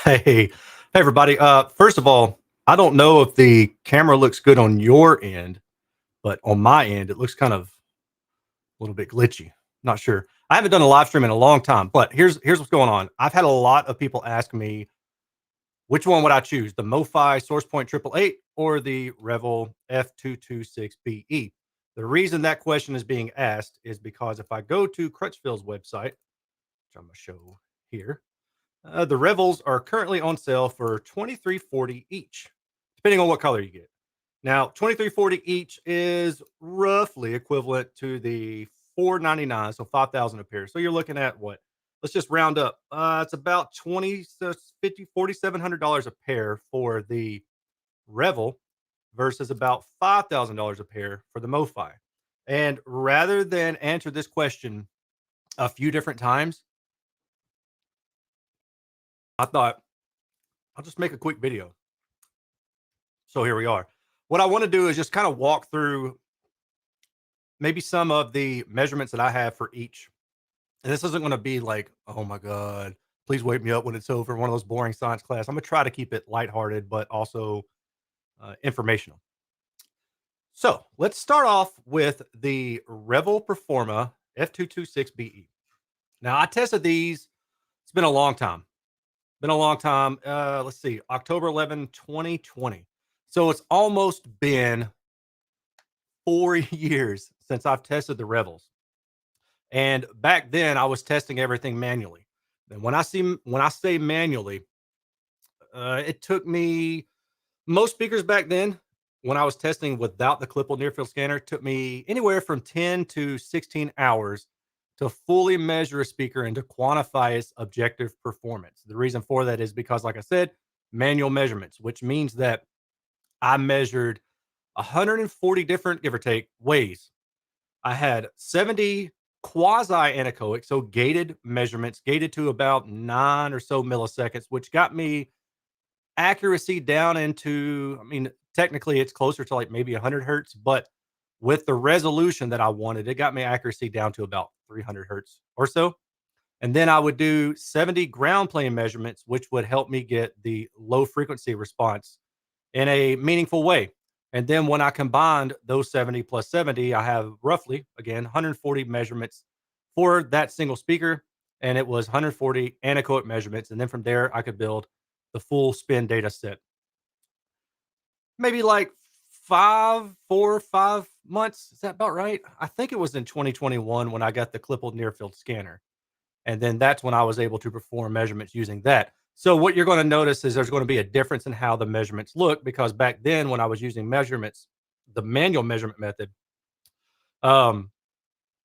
Hey, everybody. First of all, I don't know if the camera looks good on your end, but on my end, it looks kind of a little bit glitchy. Not sure. I haven't done a live stream in a long time, but here's what's going on. I've had a lot of people ask me which one would I choose, the MoFi SourcePoint 888 or the Revel F226Be. The reason that question is being asked is because if I go to Crutchfield's website, which I'm gonna show here, the Revels are currently on sale for 23.40 each, depending on what color you get. Now, 23.40 each is roughly equivalent to the 499, so 5,000 a pair. So you're looking at what? Let's just round up. It's about 20 to 50, $4,700 a pair for the Revel versus about $5,000 a pair for the MoFi. And rather than answer this question a few different times, I thought I'll just make a quick video. So here we are. What I want to do is just kind of walk through maybe some of the measurements that I have for each. And this isn't going to be like, oh my God, please wake me up when it's over. One of those boring science class. I'm going to try to keep it lighthearted, but also informational. So let's start off with the Revel Performa F226BE. Now I tested these. It's been a long time. Been a long time. Let's see, October 11, 2020. So it's almost been 4 years since I've tested the Revels. And back then I was testing everything manually. And when I say manually, it took me most speakers back then when I was testing without the clipable near field scanner took me anywhere from 10 to 16 hours to fully measure a speaker and to quantify its objective performance. The reason for that is because, like I said, manual measurements, which means that I measured 140 different, give or take, ways. I had 70 quasi anechoic, so gated measurements, gated to about 9 or so milliseconds, which got me accuracy down into, I mean, technically it's closer to like maybe 100 hertz, but with the resolution that I wanted, it got me accuracy down to about 300 hertz or so. And then I would do 70 ground plane measurements, which would help me get the low frequency response in a meaningful way. And then when I combined those 70 plus 70, I have roughly, again, 140 measurements for that single speaker. And it was 140 anechoic measurements. And then from there, I could build the full spin data set. Maybe like 5 months. Is that about right? I think it was in 2021 when I got the clipable near field scanner. And then that's when I was able to perform measurements using that. So what you're going to notice is there's going to be a difference in how the measurements look because back then when I was using measurements, the manual measurement method, um,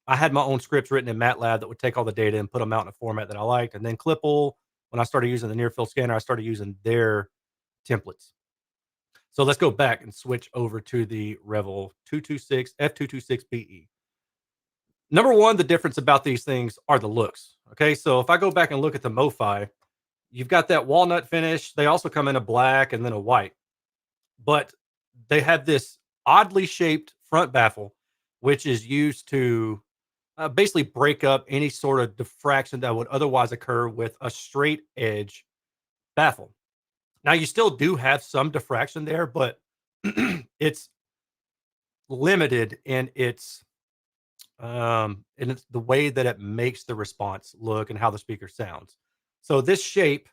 I had my own scripts written in MATLAB that would take all the data and put them out in a format that I liked. And then Clipple, when I started using the near field scanner, I started using their templates. So let's go back and switch over to the Revel 226 F226BE. Number one, the difference about these things are the looks. Okay, so if I go back and look at the MoFi, you've got that walnut finish. They also come in a black and then a white, but they have this oddly shaped front baffle, which is used to basically break up any sort of diffraction that would otherwise occur with a straight edge baffle. Now, you still do have some diffraction there, but it's limited in it's the way that it makes the response look and how the speaker sounds. So this shape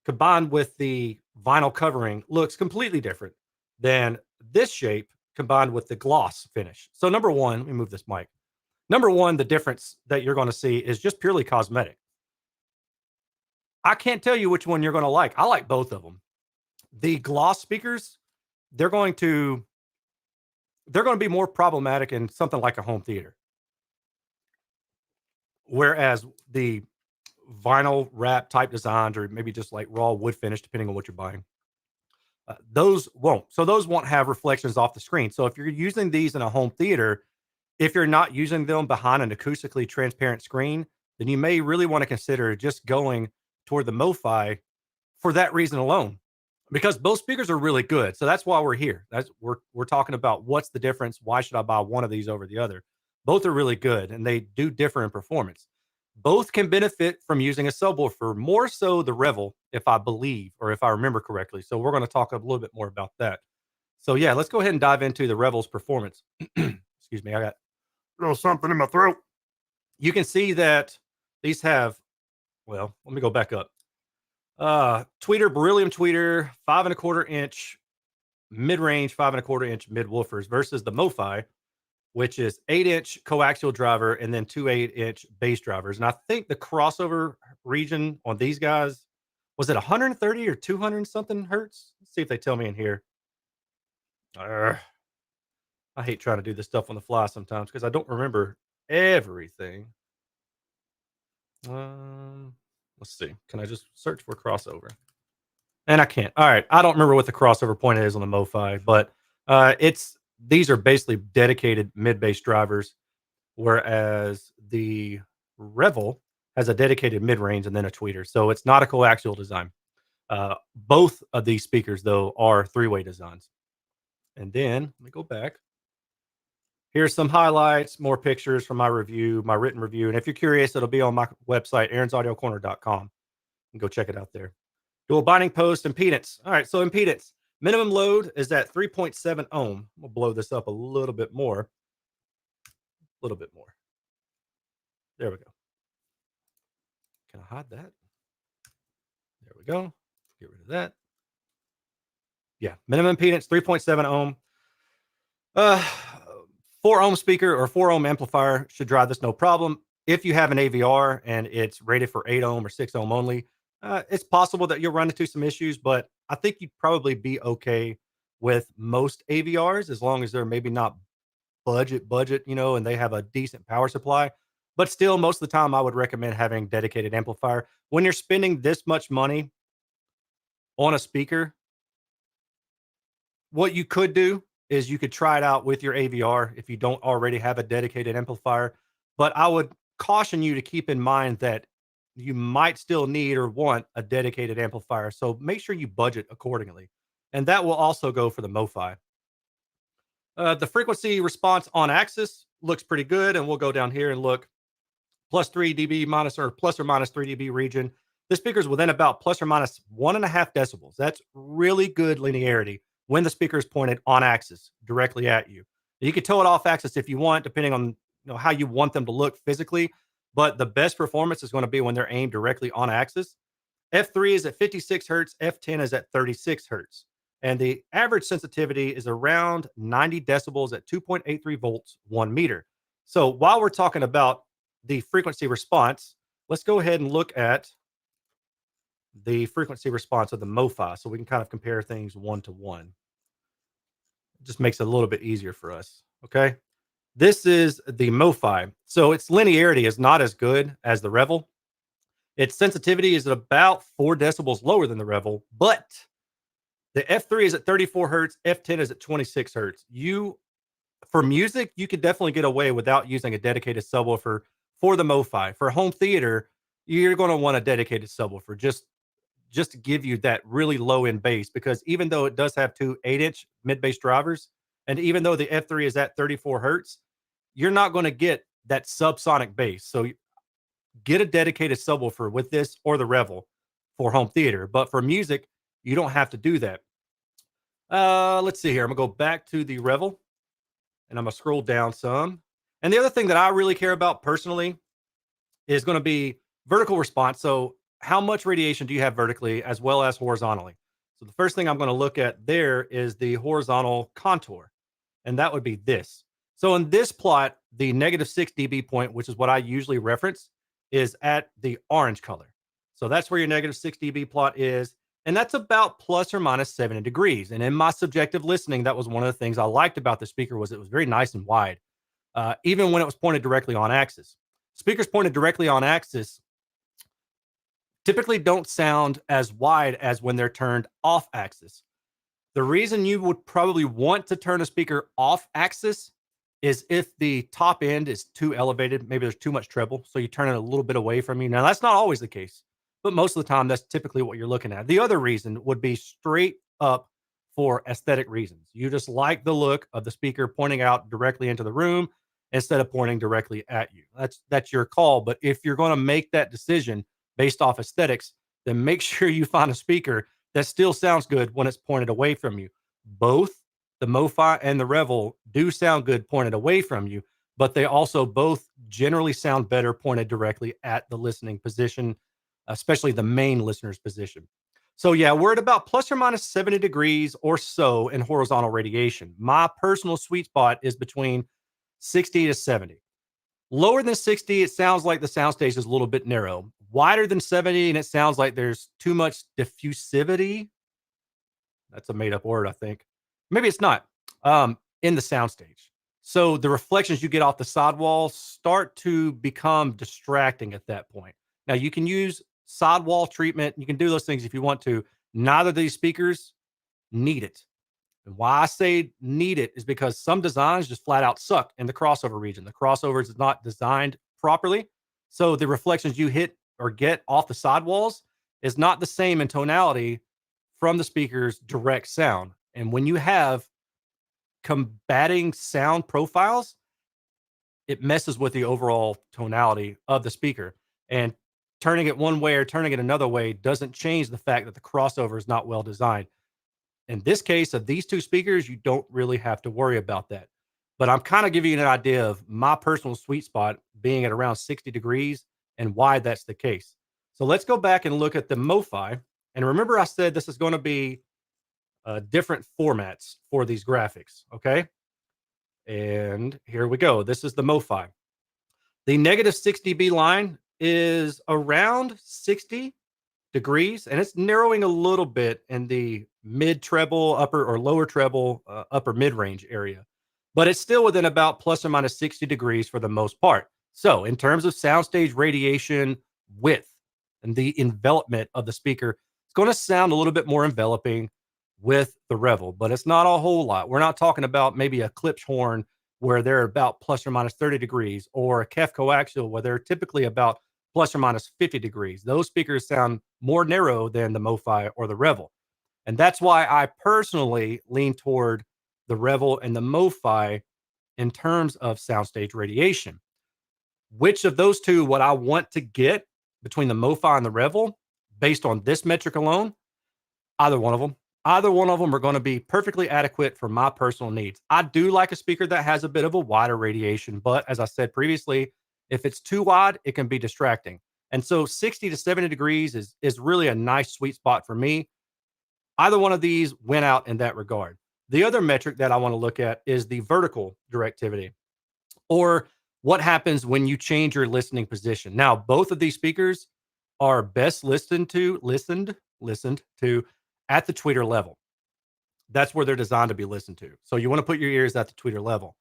combined with the vinyl covering looks completely different than this shape combined with the gloss finish. So number one, let me move this mic. Number one, the difference that you're going to see is just purely cosmetic. I can't tell you which one you're going to like. I like both of them. The gloss speakers, they're going to be more problematic in something like a home theater. Whereas the vinyl wrap type designs or maybe just like raw wood finish, depending on what you're buying, those won't. So those won't have reflections off the screen. So if you're using these in a home theater, if you're not using them behind an acoustically transparent screen, then you may really want to consider just going toward the MoFi for that reason alone, because both speakers are really good. So that's why we're here. We're talking about what's the difference. Why should I buy one of these over the other? Both are really good, and they do differ in performance. Both can benefit from using a subwoofer, more so the Revel, if I believe or if I remember correctly. So we're going to talk a little bit more about that. So yeah, let's go ahead and dive into the Revel's performance. Excuse me, I got a little something in my throat. You can see that these have, well, let me go back up. Tweeter, beryllium tweeter, 5.25 inch mid-range, 5.25 inch mid woofers versus the MoFi, which is 8-inch coaxial driver and then two 8-inch bass drivers. And I think the crossover region on these guys was it 130 or 200 something hertz? Let's see if they tell me in here. Arr, I hate trying to do this stuff on the fly sometimes because I don't remember everything. Um, let's see. Can I just search for crossover? And I can't. All right. I don't remember what the crossover point is on the MoFi, but it's these are basically dedicated mid bass drivers, whereas the Revel has a dedicated mid range and then a tweeter. So it's not a coaxial design. Both of these speakers, though, are three-way designs. And then let me go back. Here's some highlights, more pictures from my review, my written review. And if you're curious, it'll be on my website, aaronsaudiocorner.com. And go check it out there. Dual binding post impedance. All right, so impedance. Minimum load is at 3.7 ohm. We'll blow this up a little bit more. A little bit more. There we go. Can I hide that? There we go. Get rid of that. Yeah, minimum impedance, 3.7 ohm. 4 ohm speaker or 4 ohm amplifier should drive this no problem. If you have an AVR and it's rated for 8 ohm or 6 ohm only, it's possible that you'll run into some issues, but I think you'd probably be okay with most AVRs as long as they're maybe not budget, and they have a decent power supply. But still, most of the time, I would recommend having dedicated amplifier. When you're spending this much money on a speaker, what you could do is you could try it out with your AVR if you don't already have a dedicated amplifier. But I would caution you to keep in mind that you might still need or want a dedicated amplifier. So make sure you budget accordingly. And that will also go for the MoFi. The frequency response on axis looks pretty good. And we'll go down here and look plus 3 dB minus or plus or minus 3 dB region. The speaker's within about plus or minus 1.5 decibels. That's really good linearity when the speaker is pointed on axis directly at you. You can tow it off axis if you want, depending on how you want them to look physically. But the best performance is going to be when they're aimed directly on axis. F3 is at 56 hertz, F10 is at 36 hertz. And the average sensitivity is around 90 decibels at 2.83 volts, 1 meter. So while we're talking about the frequency response, let's go ahead and look at the frequency response of the MoFi so we can kind of compare things one to one. It just makes it a little bit easier for us. Okay. This is the MoFi. So its linearity is not as good as the Revel. Its sensitivity is about 4 decibels lower than the Revel, but the F3 is at 34 hertz, F10 is at 26 hertz. For music, you could definitely get away without using a dedicated subwoofer for the MoFi. For home theater, you're going to want a dedicated subwoofer just to give you that really low end bass, because even though it does have two 8-inch mid bass drivers, and even though the F3 is at 34 hertz, you're not going to get that subsonic bass. So get a dedicated subwoofer with this or the Revel for home theater. But for music, you don't have to do that. Let's see here. I'm going to go back to the Revel and I'm going to scroll down some. And the other thing that I really care about personally is going to be vertical response. So how much radiation do you have vertically as well as horizontally? So the first thing I'm going to look at there is the horizontal contour, and that would be this. So in this plot, the -6 dB point, which is what I usually reference, is at the orange color. So that's where your -6 dB plot is. And that's about plus or minus 70 degrees. And in my subjective listening, that was one of the things I liked about the speaker was it was very nice and wide, even when it was pointed directly on axis. Speakers pointed directly on axis typically don't sound as wide as when they're turned off axis. The reason you would probably want to turn a speaker off axis is if the top end is too elevated. Maybe there's too much treble, so you turn it a little bit away from you. Now, that's not always the case, but most of the time, that's typically what you're looking at. The other reason would be straight up for aesthetic reasons. You just like the look of the speaker pointing out directly into the room, instead of pointing directly at you. That's your call. But if you're going to make that decision based off aesthetics, then make sure you find a speaker that still sounds good when it's pointed away from you. Both the MoFi and the Revel do sound good pointed away from you, but they also both generally sound better pointed directly at the listening position, especially the main listener's position. So yeah, we're at about plus or minus 70 degrees or so in horizontal radiation. My personal sweet spot is between 60 to 70. Lower than 60, it sounds like the soundstage is a little bit narrow. Wider than 70, and it sounds like there's too much diffusivity. That's a made up word, I think. Maybe it's not. In the soundstage. So the reflections you get off the sidewall start to become distracting at that point. Now you can use sidewall treatment. You can do those things if you want to. Neither of these speakers need it. And why I say need it is because some designs just flat out suck in the crossover region. The crossover is not designed properly. So the reflections you hit or get off the sidewalls is not the same in tonality from the speaker's direct sound. And when you have combating sound profiles, it messes with the overall tonality of the speaker. And turning it one way or turning it another way doesn't change the fact that the crossover is not well designed. In this case of these two speakers, you don't really have to worry about that. But I'm kind of giving you an idea of my personal sweet spot being at around 60 degrees and why that's the case. So let's go back and look at the MoFi. And remember, I said this is going to be different formats for these graphics. Okay. And here we go. This is the MoFi. The negative 60B line is around 60 degrees, and it's narrowing a little bit in the mid treble, upper or lower treble, upper mid range area, but it's still within about plus or minus 60 degrees for the most part. So, in terms of soundstage radiation width and the envelopment of the speaker, it's going to sound a little bit more enveloping with the Revel, but it's not a whole lot. We're not talking about maybe a Klipsch horn where they're about plus or minus 30 degrees, or a Kef coaxial where they're typically about plus or minus 50 degrees. Those speakers sound more narrow than the MoFi or the Revel. And that's why I personally lean toward the Revel and the MoFi in terms of soundstage radiation. Which of those two would I want to get between the MoFi and the Revel based on this metric alone? Either one of them. Either one of them are going to be perfectly adequate for my personal needs. I do like a speaker that has a bit of a wider radiation, but as I said previously, if it's too wide, it can be distracting. And so 60 to 70 degrees is really a nice sweet spot for me. Either one of these went out in that regard. The other metric that I want to look at is the vertical directivity, or what happens when you change your listening position. Now, both of these speakers are best listened to at the tweeter level. That's where they're designed to be listened to. So you want to put your ears at the tweeter level.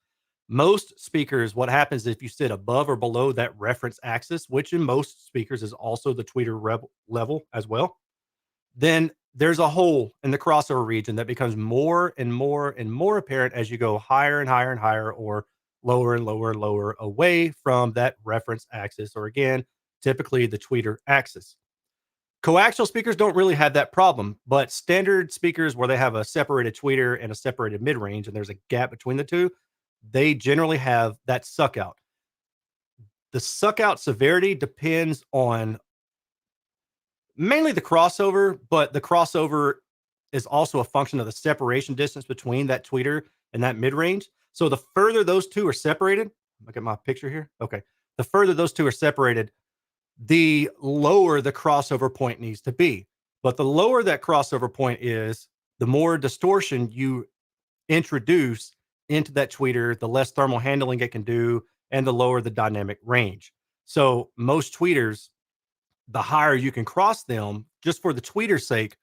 Most speakers, what happens if you sit above or below that reference axis, which in most speakers is also the tweeter level as well, then there's a hole in the crossover region that becomes more and more and more apparent as you go higher and higher and higher, or lower and lower and lower away from that reference axis, or again, typically the tweeter axis. Coaxial speakers don't really have that problem, but standard speakers where they have a separated tweeter and a separated mid-range and there's a gap between the two, they generally have that suck out. The suck out severity depends on mainly the crossover, but the crossover is also a function of the separation distance between that tweeter and that mid-range. So the further those two are separated, look at my picture here. Okay. The further those two are separated, the lower the crossover point needs to be. But the lower that crossover point is, the more distortion you introduce into that tweeter, the less thermal handling it can do, and the lower the dynamic range. So most tweeters, the higher you can cross them, just for the tweeter's sake,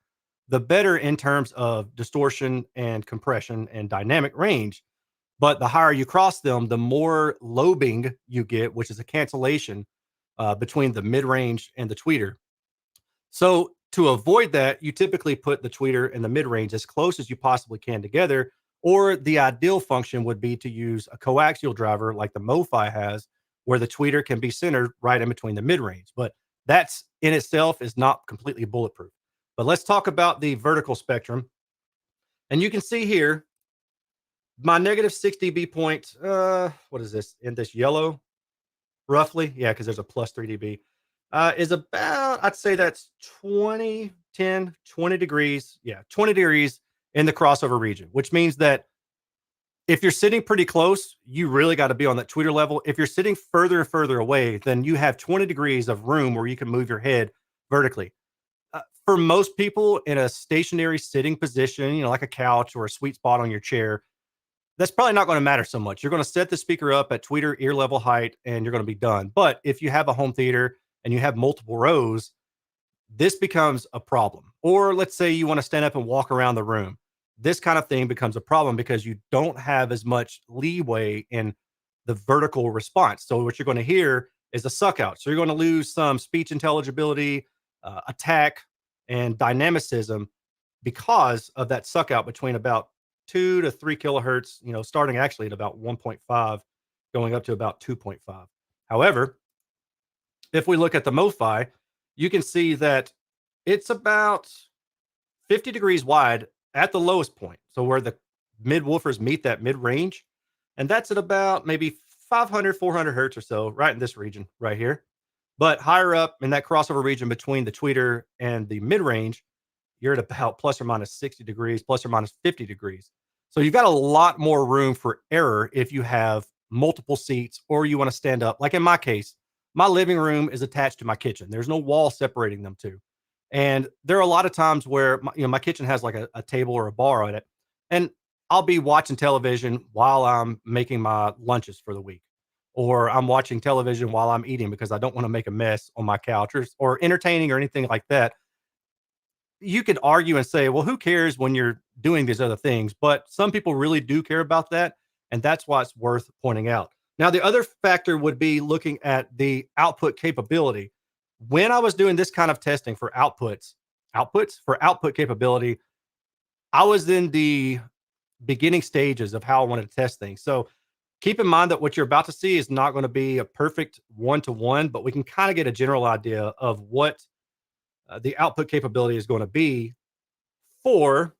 the better in terms of distortion and compression and dynamic range. But the higher you cross them, the more lobing you get, which is a cancellation between the mid-range and the tweeter. So to avoid that, you typically put the tweeter and the mid-range as close as you possibly can together, or the ideal function would be to use a coaxial driver like the MoFi has, where the tweeter can be centered right in between the mid-range. But that's in itself is not completely bulletproof. But let's talk about the vertical spectrum. And you can see here My negative 6 dB point, what is this in this yellow? Roughly, yeah, because there's a plus 3 dB, is about, I'd say that's 20, 10, 20 degrees. Yeah, 20 degrees in the crossover region, which means that if you're sitting pretty close, you really got to be on that tweeter level. If you're sitting further and further away, then you have 20 degrees of room where you can move your head vertically. For most people in a stationary sitting position, like a couch or a sweet spot on your chair, that's probably not going to matter so much. You're going to set the speaker up at tweeter ear level height and you're going to be done. But if you have a home theater and you have multiple rows, this becomes a problem. Or let's say you want to stand up and walk around the room. This kind of thing becomes a problem because you don't have as much leeway in the vertical response. So what you're going to hear is a suck out. So you're going to lose some speech intelligibility, attack, and dynamicism because of that suck out between about 2 to 3 kilohertz, starting actually at about 1.5, going up to about 2.5. However, if we look at the MoFi, you can see that it's about 50 degrees wide at the lowest point. So where the mid woofers meet that mid range. And that's at about maybe 500, 400 hertz or so, right in this region right here. But higher up in that crossover region between the tweeter and the mid range, you're at about plus or minus 60 degrees, plus or minus 50 degrees. So you've got a lot more room for error if you have multiple seats or you want to stand up. Like in my case, my living room is attached to my kitchen. There's no wall separating them two. And there are a lot of times where my kitchen has like a table or a bar on it. And I'll be watching television while I'm making my lunches for the week. Or I'm watching television while I'm eating because I don't want to make a mess on my couch or entertaining or anything like that. You could argue and say, well, who cares when you're doing these other things? But some people really do care about that. And that's why it's worth pointing out. Now, the other factor would be looking at the output capability. When I was doing this kind of testing for outputs for output capability, I was in the beginning stages of how I wanted to test things. So keep in mind that what you're about to see is not going to be a perfect one to one, but we can kind of get a general idea of what the output capability is going to be for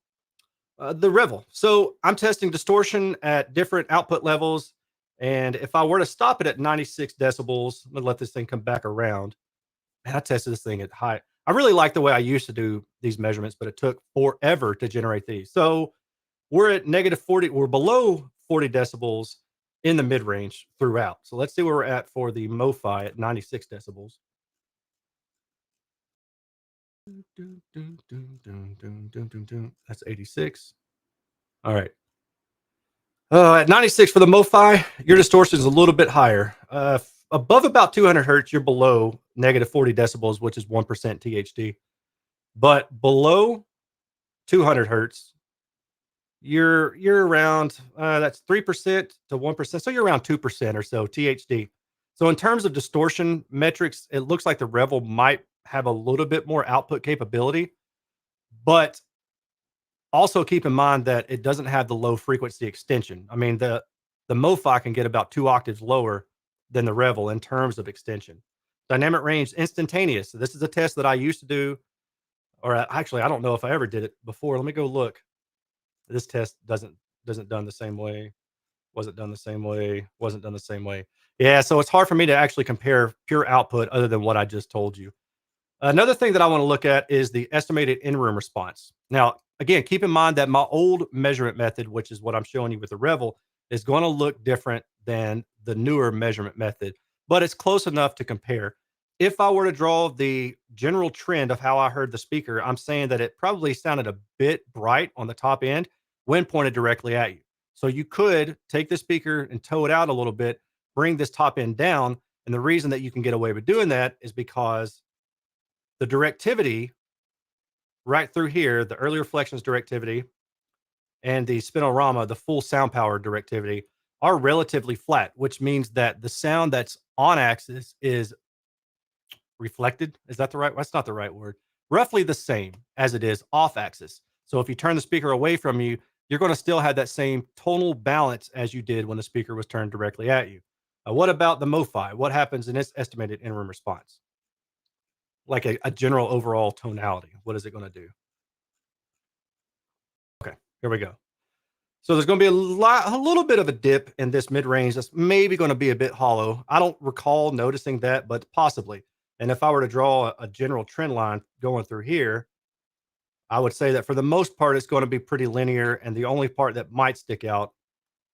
the Revel. So I'm testing distortion at different output levels. And if I were to stop it at 96 decibels, I'm going to let this thing come back around. And I tested this thing at high. I really like the way I used to do these measurements, but it took forever to generate these. So we're at negative 40, we're below 40 decibels in the mid range throughout. So let's see where we're at for the MoFi at 96 decibels. That's 86. All right. At 96 for the MoFi, your distortion is a little bit higher. Above about 200 hertz, you're below negative 40 decibels, which is 1% THD. But below 200 hertz, you're around that's 3% to 1%. So you're around 2% or so THD. So in terms of distortion metrics, it looks like the Revel might have a little bit more output capability, but also keep in mind that it doesn't have the low frequency extension. I mean, the MoFi can get about 2 octaves lower than the Revel in terms of extension. Dynamic range instantaneous. So this is a test that I used to do, or actually, I don't know if I ever did it before. Let me go look. This test doesn't done the same way. Wasn't done the same way. Wasn't done the same way. Yeah, so it's hard for me to actually compare pure output other than what I just told you. Another thing that I want to look at is the estimated in-room response. Now, again, keep in mind that my old measurement method, which is what I'm showing you with the Revel, is going to look different than the newer measurement method, but it's close enough to compare. If I were to draw the general trend of how I heard the speaker, I'm saying that it probably sounded a bit bright on the top end when pointed directly at you. So you could take the speaker and tow it out a little bit, bring this top end down. And the reason that you can get away with doing that is because the directivity right through here, the early reflections directivity and the spinorama, the full sound power directivity, are relatively flat, which means that the sound that's on axis is reflected. Is that the right? That's not the right word. Roughly the same as it is off axis. So if you turn the speaker away from you, you're going to still have that same tonal balance as you did when the speaker was turned directly at you. What about the MoFi? What happens in its estimated in-room response? Like a general overall tonality. What is it going to do? Okay, here we go. So there's going to be a little bit of a dip in this mid range. That's maybe going to be a bit hollow. I don't recall noticing that, but possibly. And if I were to draw a general trend line going through here, I would say that for the most part, it's going to be pretty linear. And the only part that might stick out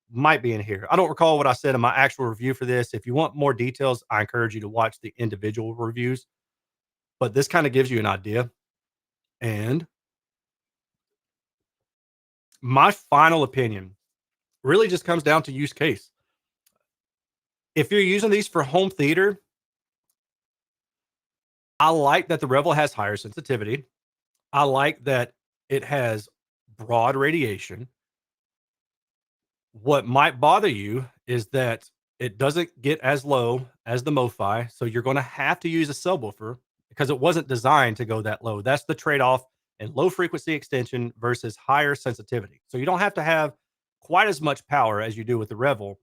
might be in here. I don't recall what I said in my actual review for this. If you want more details, I encourage you to watch the individual reviews, but this kind of gives you an idea. And my final opinion really just comes down to use case. If you're using these for home theater, I like that the Revel has higher sensitivity. I like that it has broad radiation. What might bother you is that it doesn't get as low as the MoFi, so you're gonna have to use a subwoofer because it wasn't designed to go that low. That's the trade-off in low frequency extension versus higher sensitivity. So you don't have to have quite as much power as you do with the Revel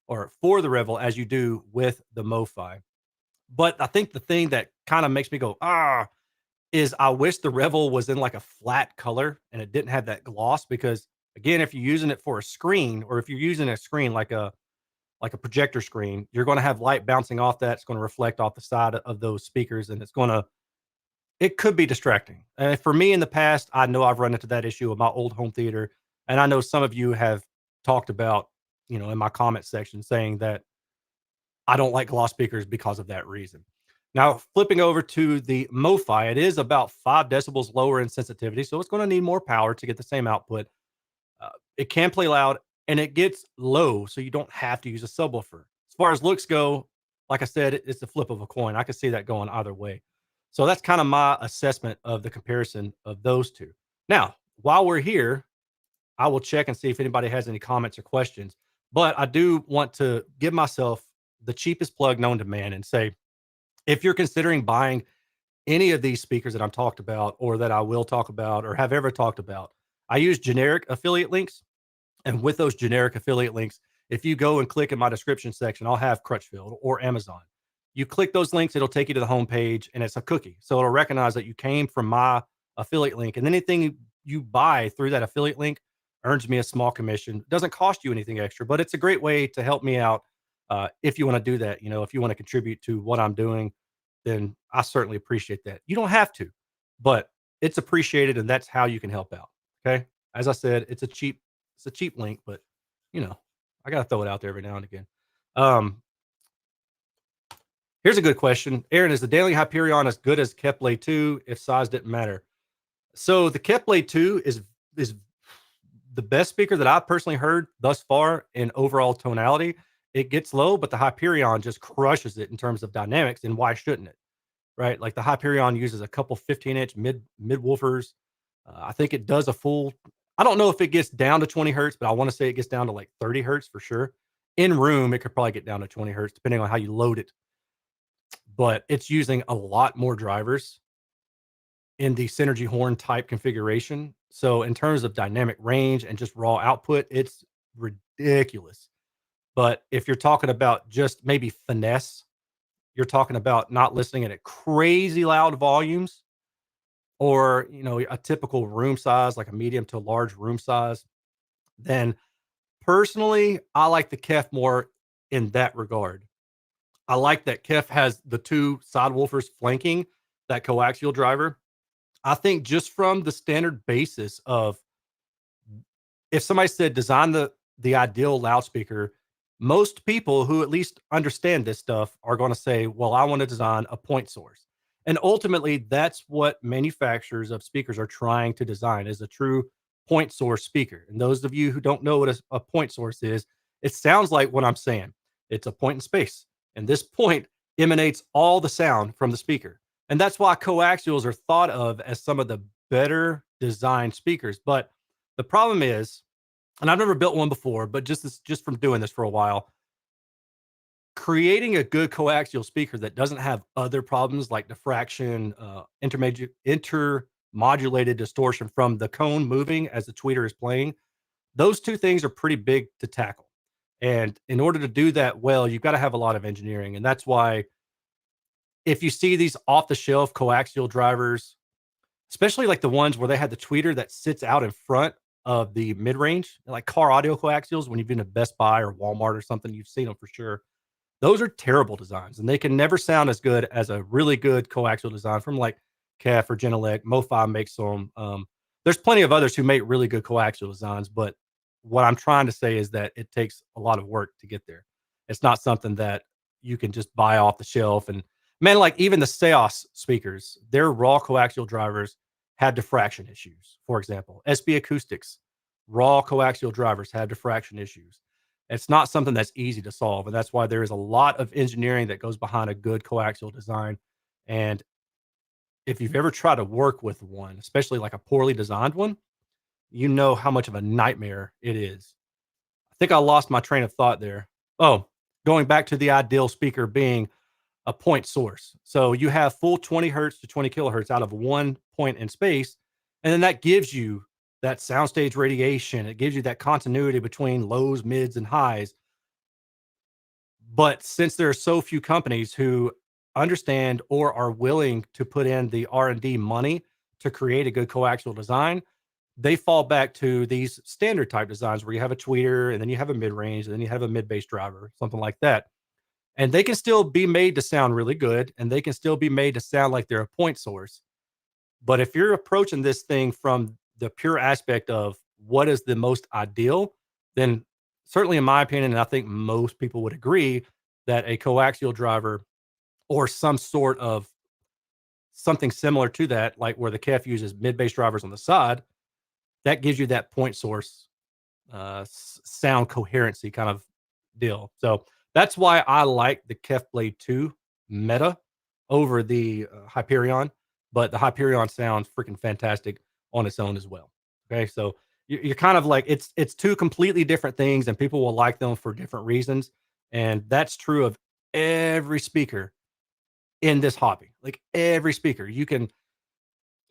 or for the Revel as you do with the MoFi. But I think the thing that kind of makes me go, is I wish the Revel was in like a flat color and it didn't have that gloss because again, if you're using it for a screen or if you're using a screen like a projector screen, you're going to have light bouncing off that. It's going to reflect off the side of those speakers and it could be distracting. And for me in the past, I know I've run into that issue with my old home theater. And I know some of you have talked about, in my comment section saying that I don't like gloss speakers because of that reason. Now, flipping over to the MoFi, it is about 5 decibels lower in sensitivity, so it's going to need more power to get the same output. It can play loud and it gets low, so you don't have to use a subwoofer. As far as looks go, like I said, it's a flip of a coin. I could see that going either way. So that's kind of my assessment of the comparison of those two. Now, while we're here, I will check and see if anybody has any comments or questions. But I do want to give myself the cheapest plug known to man and say, if you're considering buying any of these speakers that I'm talked about or that I will talk about or have ever talked about, I use generic affiliate links. And with those generic affiliate links, if you go and click in my description section, I'll have Crutchfield or Amazon. You click those links, it'll take you to the homepage and it's a cookie. So it'll recognize that you came from my affiliate link. And anything you buy through that affiliate link earns me a small commission. It doesn't cost you anything extra, but it's a great way to help me out if you want to do that. If you want to contribute to what I'm doing, then I certainly appreciate that. You don't have to, but it's appreciated, and that's how you can help out. Okay. As I said, it's a cheap link, but I gotta throw it out there every now and again. Um, Here's a good question. Aaron, is the Daily Hyperion as good as Kepler 2 if size didn't matter? So the Kepler 2 is the best speaker that I've personally heard thus far in overall tonality. It gets low, but the Hyperion just crushes it in terms of dynamics. And why shouldn't it? Right? Like the Hyperion uses a couple 15-inch mid woofers. I think it does a full. I don't know if it gets down to 20 hertz, but I want to say it gets down to like 30 hertz for sure. In room, it could probably get down to 20 hertz depending on how you load it. But it's using a lot more drivers in the Synergy horn type configuration. So in terms of dynamic range and just raw output, it's ridiculous. But if you're talking about just maybe finesse, you're talking about not listening at crazy loud volumes or, a typical room size, like a medium to large room size, then personally, I like the Kef more in that regard. I like that Kef has the two side woofers flanking that coaxial driver. I think just from the standard basis of if somebody said design the ideal loudspeaker, most people who at least understand this stuff are going to say, well, I want to design a point source. And ultimately, that's what manufacturers of speakers are trying to design is a true point source speaker. And those of you who don't know what a point source is, it sounds like what I'm saying. It's a point in space. And this point emanates all the sound from the speaker. And that's why coaxials are thought of as some of the better designed speakers. But the problem is, and I've never built one before, but just from doing this for a while, creating a good coaxial speaker that doesn't have other problems like diffraction, intermodulated distortion from the cone moving as the tweeter is playing, those two things are pretty big to tackle. And in order to do that well, you've got to have a lot of engineering. And that's why if you see these off the shelf coaxial drivers, especially like the ones where they had the tweeter that sits out in front of the mid-range, like car audio coaxials. When you've been to Best Buy or Walmart or something, you've seen them for sure. Those are terrible designs, and they can never sound as good as a really good coaxial design from like KEF or Genelec. MoFi makes them. There's plenty of others who make really good coaxial designs, but what I'm trying to say is that it takes a lot of work to get there. It's not something that you can just buy off the shelf. And man, like even the Seos speakers, their raw coaxial drivers had diffraction issues. For example, SB Acoustics, raw coaxial drivers had diffraction issues. It's not something that's easy to solve, and that's why there is a lot of engineering that goes behind a good coaxial design. And if you've ever tried to work with one, especially like a poorly designed one, you know how much of a nightmare it is. I think I lost my train of thought there. Oh, going back to the ideal speaker being a point source. So you have full 20 hertz to 20 kilohertz out of one point in space. And then that gives you that soundstage radiation. It gives you that continuity between lows, mids, and highs. But since there are so few companies who understand or are willing to put in the R&D money to create a good coaxial design, they fall back to these standard type designs where you have a tweeter and then you have a mid-range and then you have a mid-bass driver, something like that. And they can still be made to sound really good and they can still be made to sound like they're a point source. But if you're approaching this thing from the pure aspect of what is the most ideal, then certainly in my opinion, and I think most people would agree that a coaxial driver or some sort of something similar to that, like where the KEF uses mid-bass drivers on the side, that gives you that point source sound coherency kind of deal. So that's why I like the KEF Blade 2 Meta over the Hyperion, but the Hyperion sounds freaking fantastic on its own as well. Okay, so you're kind of like it's two completely different things, and people will like them for different reasons, and that's true of every speaker in this hobby. Like every speaker, you can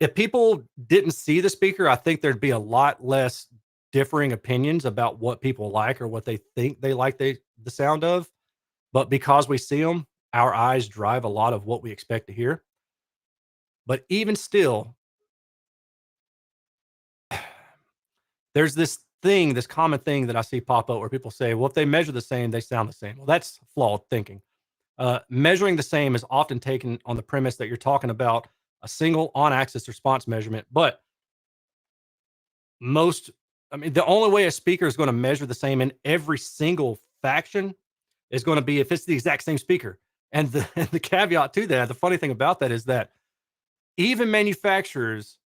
if people didn't see the speaker, I think there'd be a lot less differing opinions about what people like or what they think they like the sound of. But because we see them, our eyes drive a lot of what we expect to hear. But even still, there's this common thing that I see pop up where people say, well, if they measure the same, they sound the same. Well, that's flawed thinking. Measuring the same is often taken on the premise that you're talking about a single on axis response measurement, but most I mean, the only way a speaker is going to measure the same in every single faction is going to be if it's the exact same speaker. And the and the caveat to that, the funny thing about that is that even manufacturers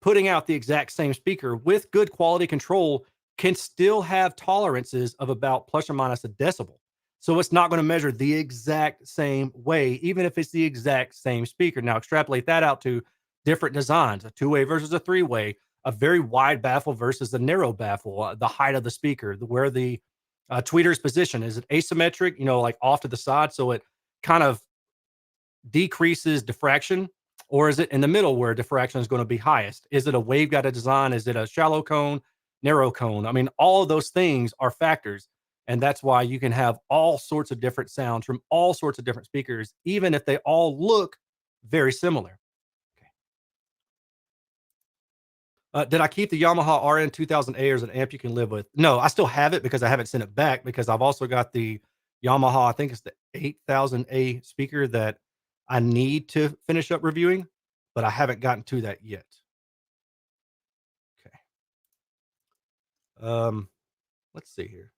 putting out the exact same speaker with good quality control can still have tolerances of about plus or minus a decibel. So it's not going to measure the exact same way, even if it's the exact same speaker. Now, extrapolate that out to different designs, a two-way versus a three-way, a very wide baffle versus a narrow baffle, the height of the speaker, where the tweeter's position. Is it asymmetric, like off to the side? So it kind of decreases diffraction, or is it in the middle where diffraction is going to be highest? Is it a waveguided design? Is it a shallow cone, narrow cone? I mean, all of those things are factors. And that's why you can have all sorts of different sounds from all sorts of different speakers, even if they all look very similar. Okay. Did I keep the Yamaha RN 2000A as an amp you can live with? No, I still have it because I haven't sent it back because I've also got the Yamaha, I think it's the 8000A speaker that I need to finish up reviewing, but I haven't gotten to that yet. Okay. Let's see here.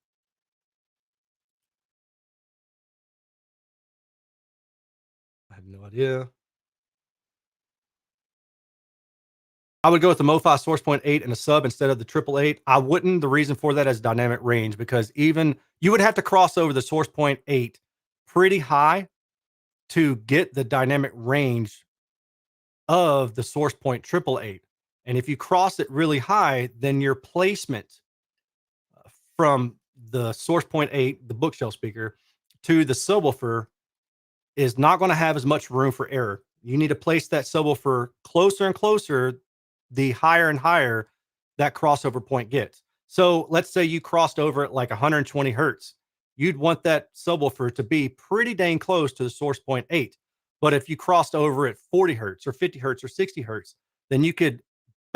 I have no idea. I would go with the MoFi Source Point 8 and a sub instead of the triple eight. I wouldn't. The reason for that is dynamic range because even you would have to cross over the Source Point 8 pretty high to get the dynamic range of the Source Point triple eight. And if you cross it really high, then your placement from the Source Point 8, the bookshelf speaker, to the subwoofer is not going to have as much room for error. You need to place that subwoofer closer and closer, the higher and higher that crossover point gets. So let's say you crossed over at like 120 hertz. You'd want that subwoofer to be pretty dang close to the Source Point 8. But if you crossed over at 40 hertz or 50 hertz or 60 hertz, then you could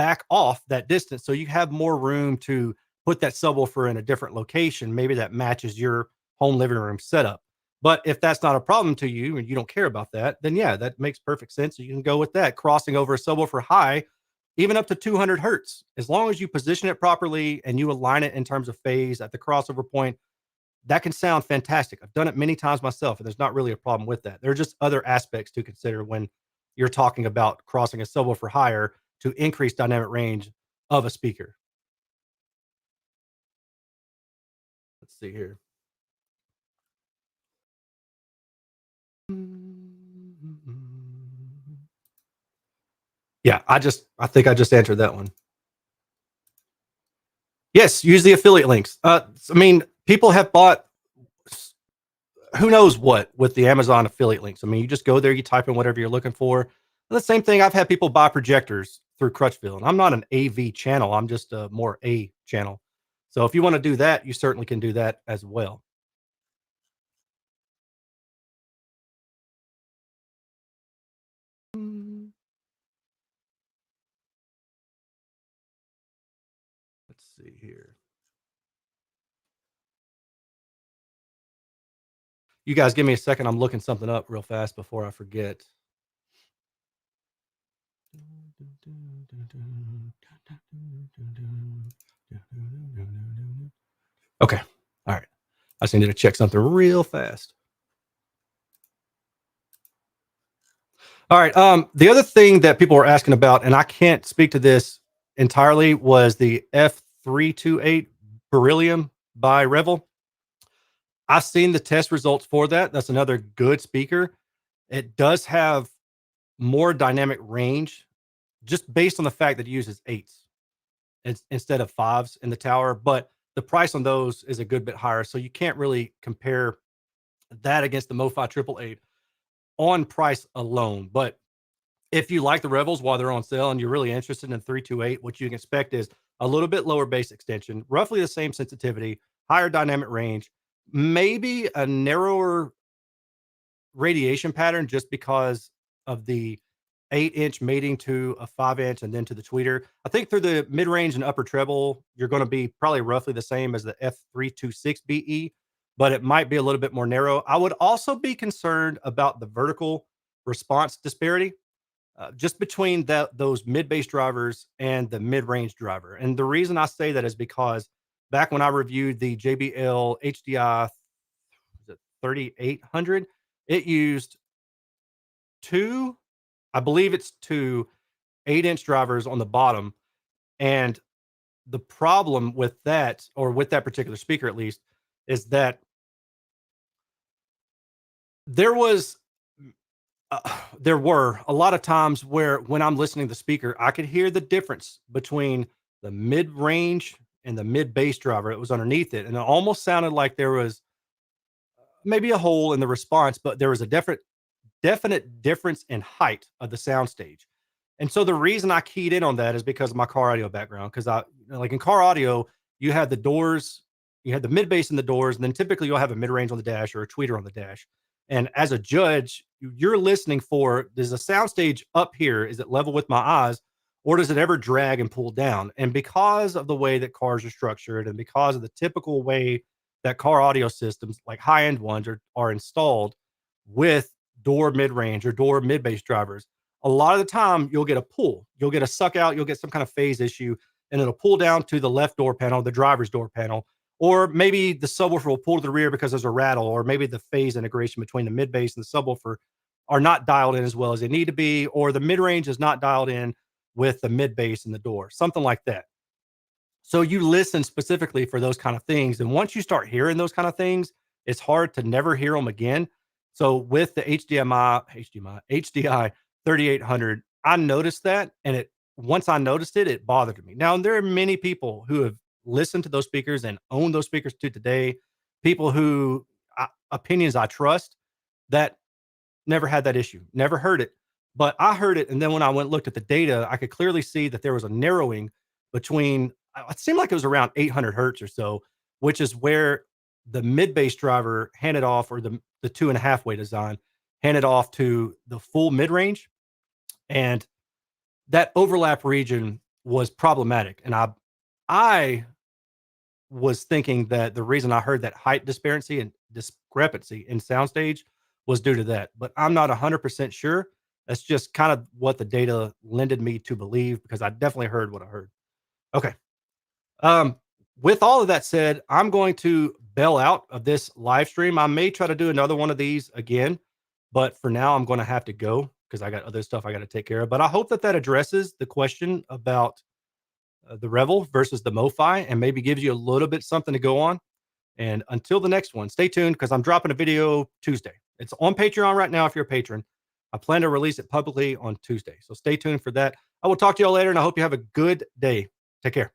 back off that distance so you have more room to put that subwoofer in a different location, maybe that matches your home living room setup. But if that's not a problem to you and you don't care about that, then yeah, that makes perfect sense. You can go with that, crossing over a subwoofer high, even up to 200 hertz. As long as you position it properly and you align it in terms of phase at the crossover point, that can sound fantastic. I've done it many times myself, and there's not really a problem with that. There are just other aspects to consider when you're talking about crossing a subwoofer higher to increase dynamic range of a speaker. Let's see here. Yeah, I think I just answered that one. Yes, use the affiliate links. I mean, people have bought who knows what with the Amazon affiliate links. I mean, you just go there, you type in whatever you're looking for. And the same thing, I've had people buy projectors through Crutchfield. And I'm not an AV channel, I'm just a more A channel. So if you want to do that, you certainly can do that as well. Mm, let's see here. You guys give me a second. I'm looking something up real fast before I forget. Okay. All right. I just needed to check something real fast. All right. The other thing that people were asking about, and I can't speak to this entirely, was the F328 Beryllium by Revel. I've seen the test results for that. That's another good speaker. It does have more dynamic range just based on the fact that it uses eights instead of fives in the tower. But the price on those is a good bit higher. So you can't really compare that against the MoFi 888 on price alone. But if you like the Revels while they're on sale and you're really interested in 328, what you can expect is a little bit lower bass extension, roughly the same sensitivity, higher dynamic range, maybe a narrower radiation pattern just because of the 8-inch mating to a 5-inch and then to the tweeter. I think through the mid range and upper treble, you're going to be probably roughly the same as the F326Be, but it might be a little bit more narrow. I would also be concerned about the vertical response disparity just between those mid bass drivers and the mid range driver. And the reason I say that is because back when I reviewed the JBL HDI 3800, it used two, I believe it's two 8-inch drivers on the bottom. And the problem with that, or with that particular speaker at least, is that there was uh, there were a lot of times where when I'm listening to the speaker, I could hear the difference between the mid range and the mid bass driver that was underneath it. And it almost sounded like there was maybe a hole in the response, but there was a definite difference in height of the soundstage. And so the reason I keyed in on that is because of my car audio background. Because like in car audio, you had the doors, you had the mid bass in the doors, and then typically you'll have a mid range on the dash or a tweeter on the dash. And as a judge, you're listening for, does the soundstage up here, is it level with my eyes, or does it ever drag and pull down? And because of the way that cars are structured, and because of the typical way that car audio systems, like high end ones, are installed with door mid range or door mid bass drivers, a lot of the time you'll get a pull, you'll get a suck out, you'll get some kind of phase issue, and it'll pull down to the left door panel, the driver's door panel, or maybe the subwoofer will pull to the rear because there's a rattle, or maybe the phase integration between the mid bass and the subwoofer are not dialed in as well as they need to be, or the mid range is not dialed in with the mid bass in the door, something like that. So you listen specifically for those kind of things. And once you start hearing those kind of things, it's hard to never hear them again. So with the HDI 3800, I noticed that. And once I noticed it, it bothered me. Now, there are many people who have listened to those speakers and own those speakers to today, people who opinions I trust that never had that issue, never heard it. But I heard it, and then when I went and looked at the data, I could clearly see that there was a narrowing between it seemed like it was around 800 hertz or so, which is where the mid bass driver handed off, or the 2.5 way design handed off to the full mid range. And that overlap region was problematic. And I was thinking that the reason I heard that height discrepancy in soundstage was due to that, but I'm not 100% sure. That's just kind of what the data lended me to believe because I definitely heard what I heard. Okay. Um, with all of that said, I'm going to bail out of this live stream. I may try to do another one of these again, but for now, I'm going to have to go because I got other stuff I got to take care of. But I hope that that addresses the question about the Revel versus the MoFi and maybe gives you a little bit something to go on. And until the next one, stay tuned because I'm dropping a video Tuesday. It's on Patreon right now if you're a patron. I plan to release it publicly on Tuesday. So stay tuned for that. I will talk to y'all later and I hope you have a good day. Take care.